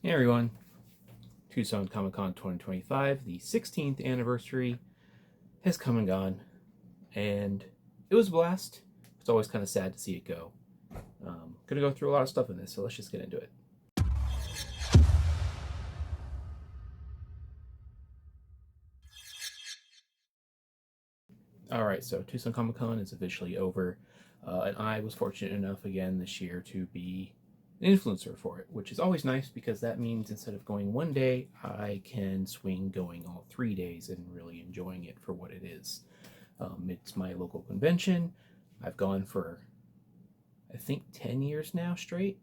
Hey everyone, Tucson Comic Con 2025, the 16th anniversary has come and gone, and it was a blast. It's always kind of sad to see it go. Gonna go through a lot of stuff in this, so let's just get into it. Alright, so Tucson Comic Con is officially over, and I was fortunate enough again this year to be an influencer for it, which is always nice because that means instead of going one day, I can swing going all 3 days and really enjoying it for what it is. It's my local convention. I've gone for, I think, 10 years now straight.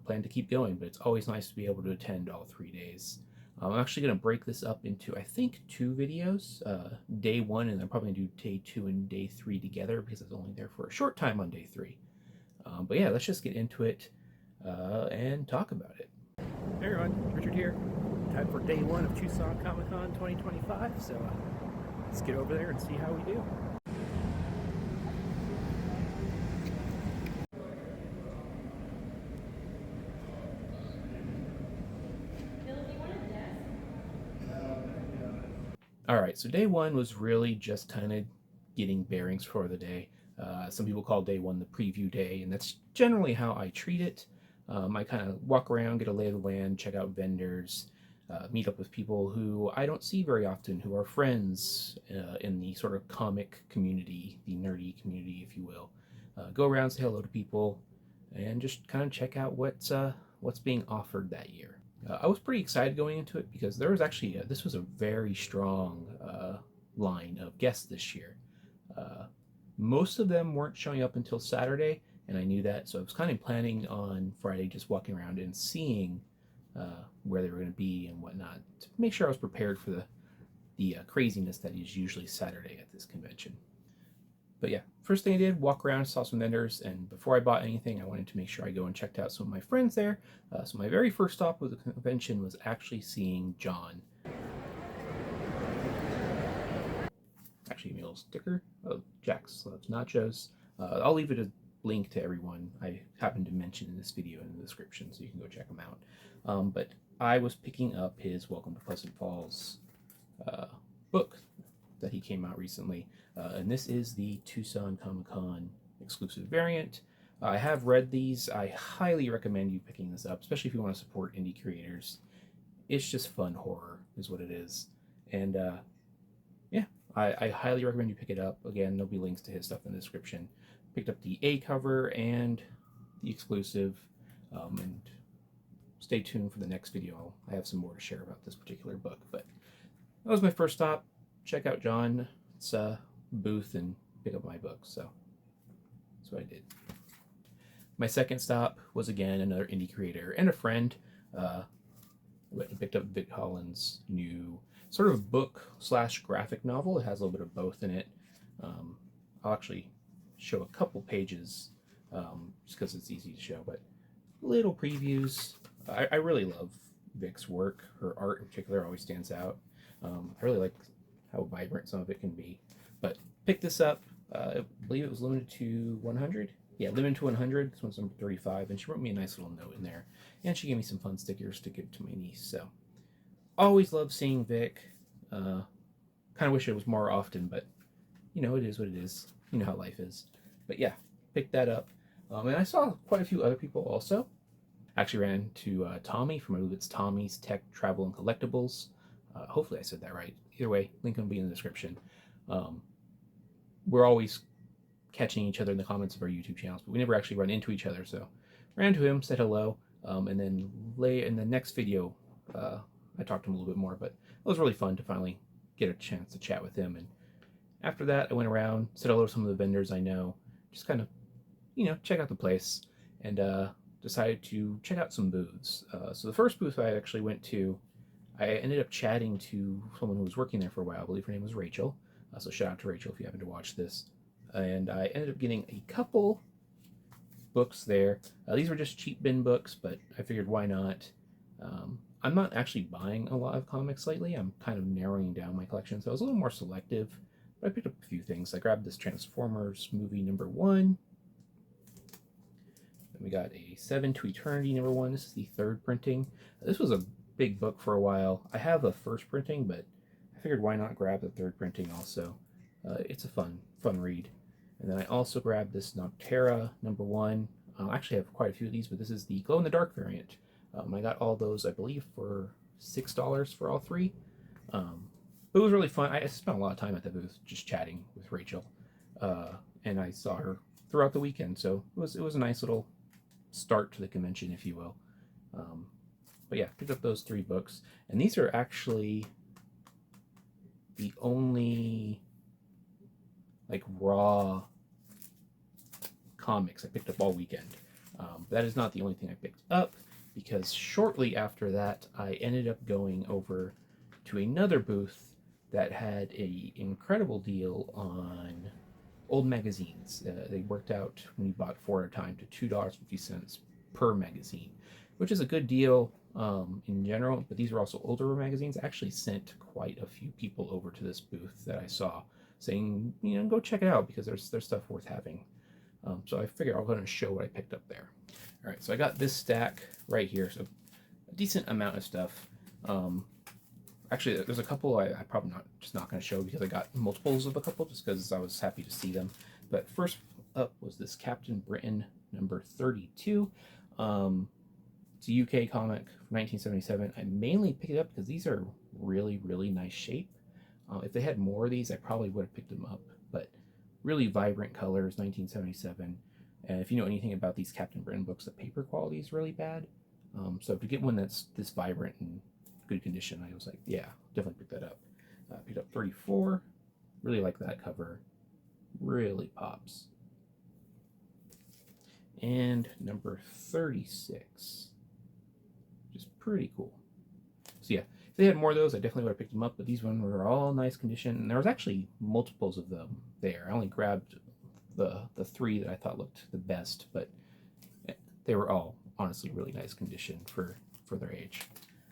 Plan to keep going, but it's always nice to be able to attend all 3 days. I'm actually going to break this up into, I think, 2 videos. Day 1, and I'm probably going to do day 2 and day 3 together because I was only there for a short time on day 3. But yeah, let's just get into it and talk about it. Hey everyone, Richard here. Time for day 1 of Tucson Comic Con 2025, so let's get over there and see how we do. Alright, so day 1 was really just kind of getting bearings for the day. Some people call day 1 the preview day, and that's generally how I treat it. I kind of walk around, get a lay of the land, check out vendors, meet up with people who I don't see very often, who are friends in the sort of comic community, the nerdy community, if you will. Go around, say hello to people, and just kind of check out what's being offered that year. I was pretty excited going into it because there was actually, this was a very strong line of guests this year. Most of them weren't showing up until Saturday, and I knew that, so I was kind of planning on Friday just walking around and seeing where they were going to be and whatnot to make sure I was prepared for the craziness that is usually Saturday at this convention. But yeah, first thing I did, walk around, saw some vendors, and before I bought anything, I wanted to make sure I go and checked out some of my friends there. So my very first stop with the convention was actually seeing John. Actually, give me a little sticker. Oh, Jax loves nachos. I'll leave it a link to everyone I happen to mention in this video in the description, so you can go check them out. But I was picking up his Welcome to Pleasant Falls book that he came out recently, and this is the Tucson Comic Con exclusive variant. I have read these. I highly recommend you picking this up, especially if you want to support indie creators. It's just fun horror is what it is, and yeah, I highly recommend you pick it up. Again, there'll be links to his stuff in the description. Picked up the A cover and the exclusive, and stay tuned for the next video. I have some more to share about this particular book, but that was my first stop. Check out John's booth and pick up my book, so that's what I did. My second stop was again another indie creator and a friend. I went and picked up Vic Holland's new sort of book / graphic novel. It has a little bit of both in it. I'll actually show a couple pages just because it's easy to show, but little previews. I really love Vic's work. Her art in particular always stands out. I really like how vibrant some of it can be. But pick this up. I believe it was limited to 100. Yeah, limited to 100. This one's number 35, and she wrote me a nice little note in there. And she gave me some fun stickers to give to my niece. So always love seeing Vic. Kind of wish it was more often, but you know, it is what it is. You know how life is. But yeah, pick that up. And I saw quite a few other people also. Actually ran into Tommy from, I believe it's Tommy's Tech, Travel, and Collectibles. Hopefully I said that right. Either way, link will be in the description. We're always catching each other in the comments of our YouTube channels, but we never actually run into each other. So ran into him, said hello, and then in the next video, I talked to him a little bit more, but it was really fun to finally get a chance to chat with him. And after that, I went around, said hello to some of the vendors I know, just kind of, check out the place, and decided to check out some booths. So the first booth I actually went to, I ended up chatting to someone who was working there for a while. I believe her name was Rachel. So shout out to Rachel if you happen to watch this. And I ended up getting a couple books there. These were just cheap bin books, but I figured why not. I'm not actually buying a lot of comics lately. I'm kind of narrowing down my collection, so I was a little more selective. But I picked up a few things. I grabbed this Transformers movie #1. Then we got a 7 to Eternity #1. This is the 3rd printing. This was a big book for a while. I have the 1st printing, but I figured why not grab the 3rd printing also. It's a fun read. And then I also grabbed this Noctera #1. I actually have quite a few of these, but this is the glow-in-the-dark variant. I got all those, I believe, for $6 for all 3. It was really fun. I spent a lot of time at the booth just chatting with Rachel, and I saw her throughout the weekend, so it was a nice little start to the convention, if you will. But yeah, picked up those 3 books, and these are actually the only like raw comics I picked up all weekend. That is not the only thing I picked up, because shortly after that I ended up going over to another booth that had an incredible deal on old magazines. They worked out, when you bought 4 at a time, to $2.50 per magazine, which is a good deal in general, but these are also older magazines. I actually sent quite a few people over to this booth that I saw, saying, you know, go check it out, because there's stuff worth having. So I figured I'll go and show what I picked up there. All right, so I got this stack right here, so a decent amount of stuff. Actually, there's a couple I probably not going to show, because I got multiples of a couple, just because I was happy to see them. But first up was this Captain Britain #32. It's a UK comic from 1977. I mainly picked it up because these are really, really nice shape. If they had more of these, I probably would have picked them up. But really vibrant colors, 1977. And if you know anything about these Captain Britain books, the paper quality is really bad. So to get one that's this vibrant and good condition, I was like, yeah, definitely pick that up. Picked up 34. Really like that cover. Really pops. And number 36. Which is pretty cool. So yeah, if they had more of those, I definitely would have picked them up, but these ones were all nice condition, and there was actually multiples of them there. I only grabbed the 3 that I thought looked the best, but they were all honestly really nice condition for their age.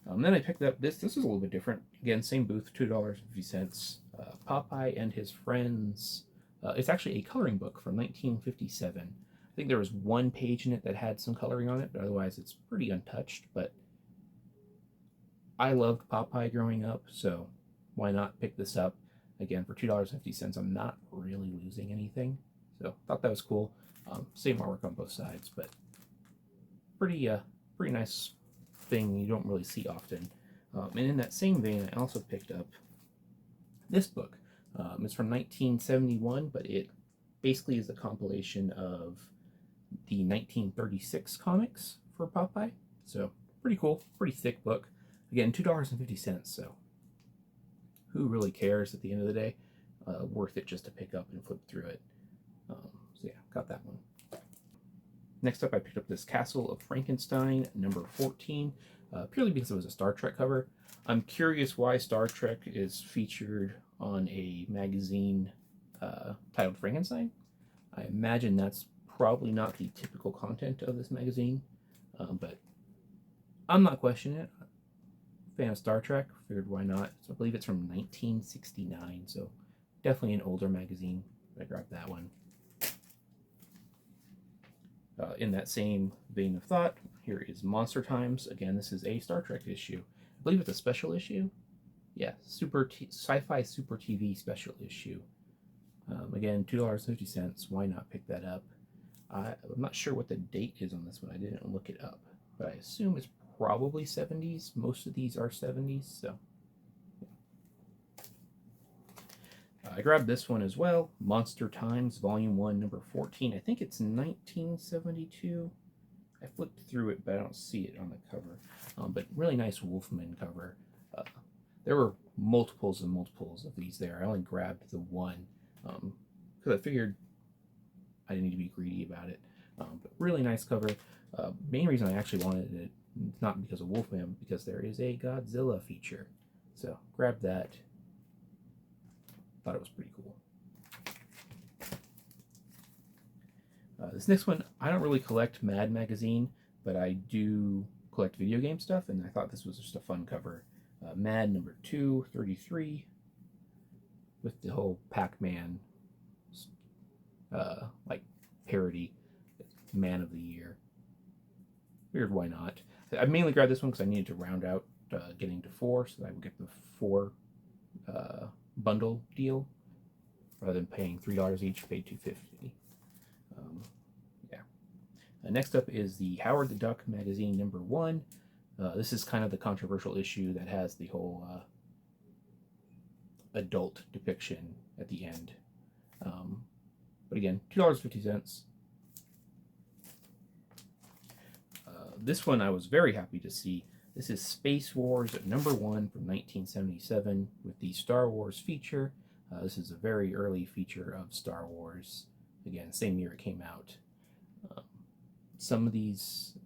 Then I picked up this. This is a little bit different. Again, same booth, $2.50. Popeye and His Friends. It's actually a coloring book from 1957. I think there was 1 page in it that had some coloring on it, but otherwise it's pretty untouched. But I loved Popeye growing up, so why not pick this up? Again, for $2.50, I'm not really losing anything. So thought that was cool. Same artwork on both sides, but pretty nice thing you don't really see often. And in that same vein, I also picked up this book. It's from 1971, but it basically is a compilation of the 1936 comics for Popeye. So pretty cool, pretty thick book. Again, $2.50, so who really cares at the end of the day? Worth it just to pick up and flip through it. So yeah, got that one. Next up, I picked up this Castle of Frankenstein #14, purely because it was a Star Trek cover. I'm curious why Star Trek is featured on a magazine titled Frankenstein. I imagine that's probably not the typical content of this magazine, but I'm not questioning it. Fan of Star Trek, figured why not. So I believe it's from 1969, so definitely an older magazine. I grabbed that one. In that same vein of thought, here is Monster Times. Again, this is a Star Trek issue. I believe it's a special issue. Yeah, Sci-Fi Super TV special issue. Again, $2.50. Why not pick that up? I'm not sure what the date is on this one. I didn't look it up, but I assume it's probably 70s. Most of these are 70s, so yeah. I grabbed this one as well, Monster Times, Volume 1, number 14. I think it's 1972. I flipped through it, but I don't see it on the cover. But really nice Wolfman cover. There were multiples and multiples of these there. I only grabbed the one because I figured I didn't need to be greedy about it. But really nice cover. Main reason I actually wanted it, not because of Wolfman, but because there is a Godzilla feature. So grabbed that. Thought it was pretty cool. This next one, I don't really collect Mad Magazine, but I do collect video game stuff, and I thought this was just a fun cover. Mad number 233 with the whole Pac-Man like parody, Man of the Year. Weird, why not? I mainly grabbed this one because I needed to round out getting to 4, so that I would get the 4 bundle deal rather than paying $3 each. Paid $2.50. Yeah. Next up is the Howard the Duck magazine #1. This is kind of the controversial issue that has the whole adult depiction at the end. But again, $2.50. This one I was very happy to see. This is Space Wars #1 from 1977 with the Star Wars feature. This is a very early feature of Star Wars. Again, same year it came out. Some of these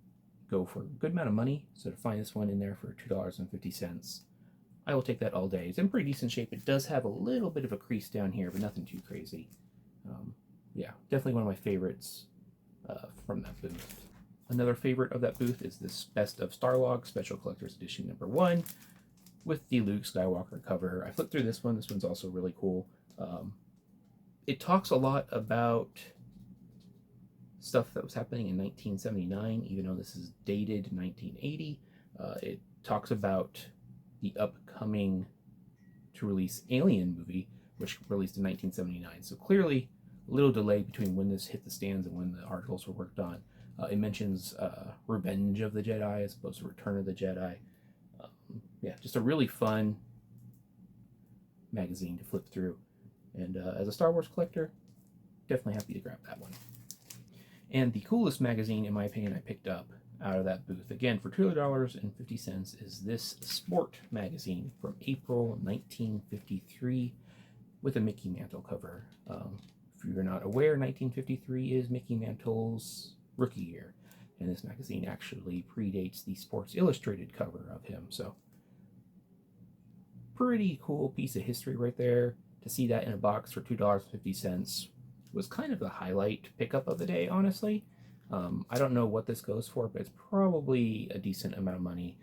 go for a good amount of money, so to find this one in there for $2.50, I will take that all day. It's in pretty decent shape. It does have a little bit of a crease down here, but nothing too crazy. Yeah, definitely one of my favorites from that booth. Another favorite of that booth is this Best of Starlog Special Collector's Edition #1 with the Luke Skywalker cover. I flipped through this one. This one's also really cool. It talks a lot about stuff that was happening in 1979, even though this is dated 1980. It talks about the upcoming to release Alien movie, which released in 1979. So clearly a little delay between when this hit the stands and when the articles were worked on. It mentions Revenge of the Jedi as opposed to Return of the Jedi. Yeah, just a really fun magazine to flip through. And as a Star Wars collector, definitely happy to grab that one. And the coolest magazine, in my opinion, I picked up out of that booth, again for $2.50, is this Sport magazine from April 1953 with a Mickey Mantle cover. If you're not aware, 1953 is Mickey Mantle's rookie year, and this magazine actually predates the Sports Illustrated cover of him, so pretty cool piece of history right there. To see that in a box for $2.50 was kind of the highlight pickup of the day, honestly. I don't know what this goes for, but it's probably a decent amount of money.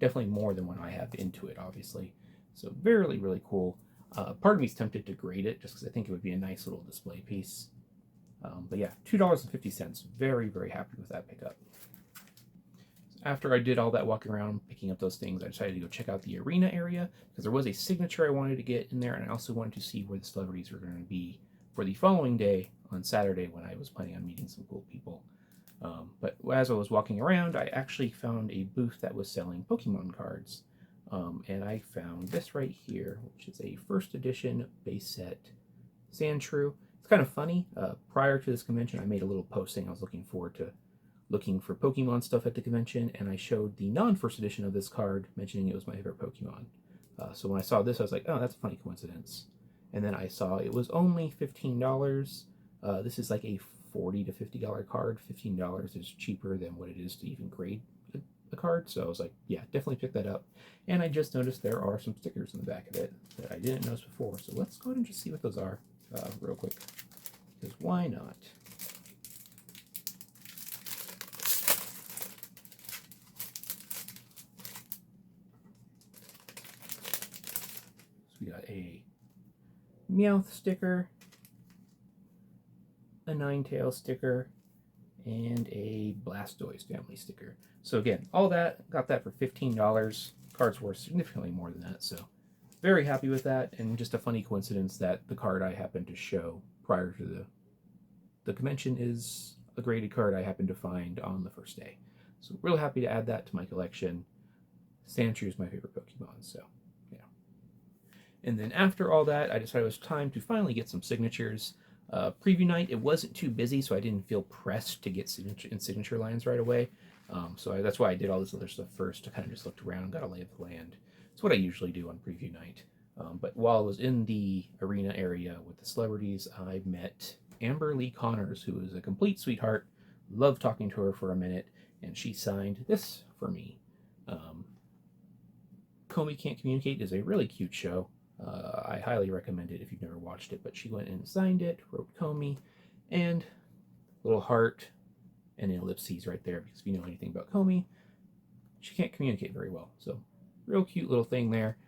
Definitely more than what I have into it, obviously. So really, really cool. Part of me is tempted to grade it just because I think it would be a nice little display piece. But yeah, $2.50. Very, very happy with that pickup. After I did all that walking around, picking up those things, I decided to go check out the arena area because there was a signature I wanted to get in there, and I also wanted to see where the celebrities were going to be for the following day on Saturday when I was planning on meeting some cool people. But as I was walking around, I actually found a booth that was selling Pokemon cards. And I found this right here, which is a first edition base set Sandshrew. It's kind of funny. Prior to this convention, I made a little posting. I was looking for Pokemon stuff at the convention, and I showed the non-first edition of this card, mentioning it was my favorite Pokemon. So when I saw this, I was like, oh, that's a funny coincidence. And then I saw it was only $15. This is like a $40 to $50 card. $15 is cheaper than what it is to even grade a card. So I was like, yeah, definitely pick that up. And I just noticed there are some stickers in the back of it that I didn't notice before. So let's go ahead and just see what those are real quick. Because why not? So we got a Meowth sticker, a Ninetales sticker, and a Blastoise family sticker. So again, all that, got that for $15. Cards worth significantly more than that, so very happy with that, and just a funny coincidence that the card I happened to show prior to the convention is a graded card I happened to find on the first day. So real happy to add that to my collection. Sandshrew is my favorite Pokemon, so yeah. And then after all that, I decided it was time to finally get some signatures. Preview night, it wasn't too busy, so I didn't feel pressed to get signature lines right away. So that's why I did all this other stuff first, to kind of just looked around, got a lay of the land. It's what I usually do on preview night. But while I was in the arena area with the celebrities, I met Amber Lee Connors, who is a complete sweetheart. Loved talking to her for a minute, and she signed this for me. Comey Can't Communicate is a really cute show. I highly recommend it if you've never watched it, but she went and signed it, wrote Comey, and a little heart and an ellipses right there, because if you know anything about Comey, she can't communicate very well. So real cute little thing there.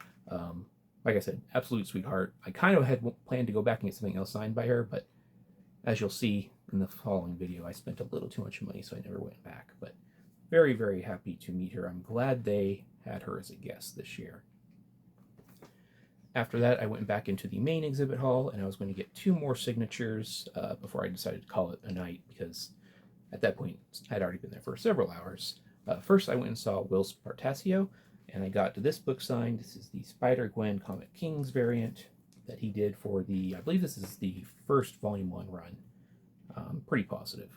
Like I said, absolute sweetheart. I kind of had planned to go back and get something else signed by her, but as you'll see in the following video, I spent a little too much money, so I never went back. But very, very happy to meet her. I'm glad they had her as a guest this year. After that, I went back into the main exhibit hall, and I was going to get 2 more signatures before I decided to call it a night, because at that point, I'd already been there for several hours. First, I went and saw Will Spartasio, and I got this book signed. This is the Spider-Gwen Comic Kings variant that he did for the, I believe this is the first Volume 1 run. Pretty positive.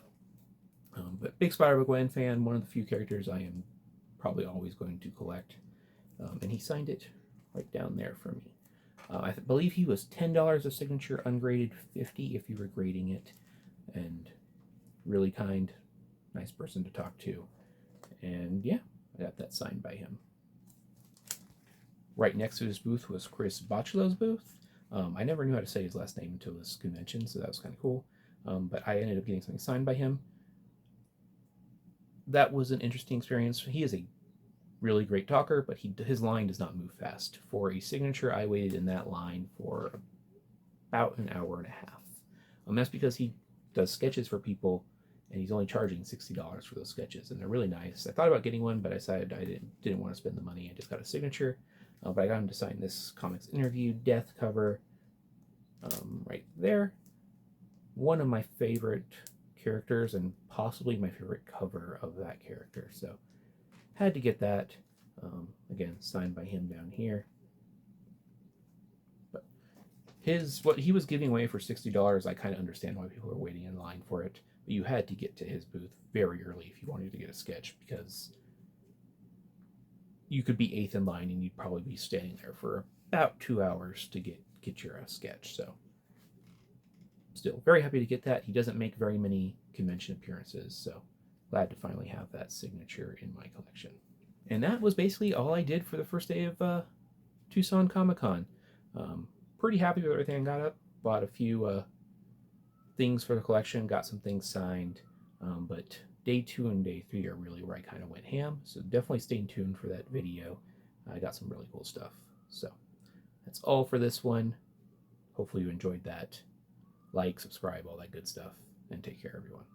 But big Spider-Gwen fan, one of the few characters I am probably always going to collect. And he signed it right down there for me. I believe he was $10 a signature, ungraded, $50 if you were grading it. And really kind, nice person to talk to. And yeah, I got that signed by him. Right next to his booth was Chris Bocciolo's booth. I never knew how to say his last name until this convention, so that was kind of cool. But I ended up getting something signed by him. That was an interesting experience. He is a really great talker, but his line does not move fast. For a signature, I waited in that line for about an hour and a half. That's because he does sketches for people, and he's only charging $60 for those sketches, and they're really nice. I thought about getting one, but I decided I didn't want to spend the money. I just got a signature. But I got him to sign this Comics Interview Death cover right there. One of my favorite characters, and possibly my favorite cover of that character. So had to get that. Again, signed by him down here. But what he was giving away for $60, I kind of understand why people are waiting in line for it. But you had to get to his booth very early if you wanted to get a sketch, because you could be 8th in line and you'd probably be standing there for about 2 hours to get your sketch. So still very happy to get that. He doesn't make very many convention appearances, so glad to finally have that signature in my collection. And that was basically all I did for the first day of Tucson Comic-Con. Pretty happy with everything I got up. Bought a few things for the collection, got some things signed, but day 2 and day 3 are really where I kind of went ham, so definitely stay tuned for that video. I got some really cool stuff. So that's all for this one. Hopefully you enjoyed that. Like, subscribe, all that good stuff, and take care, everyone.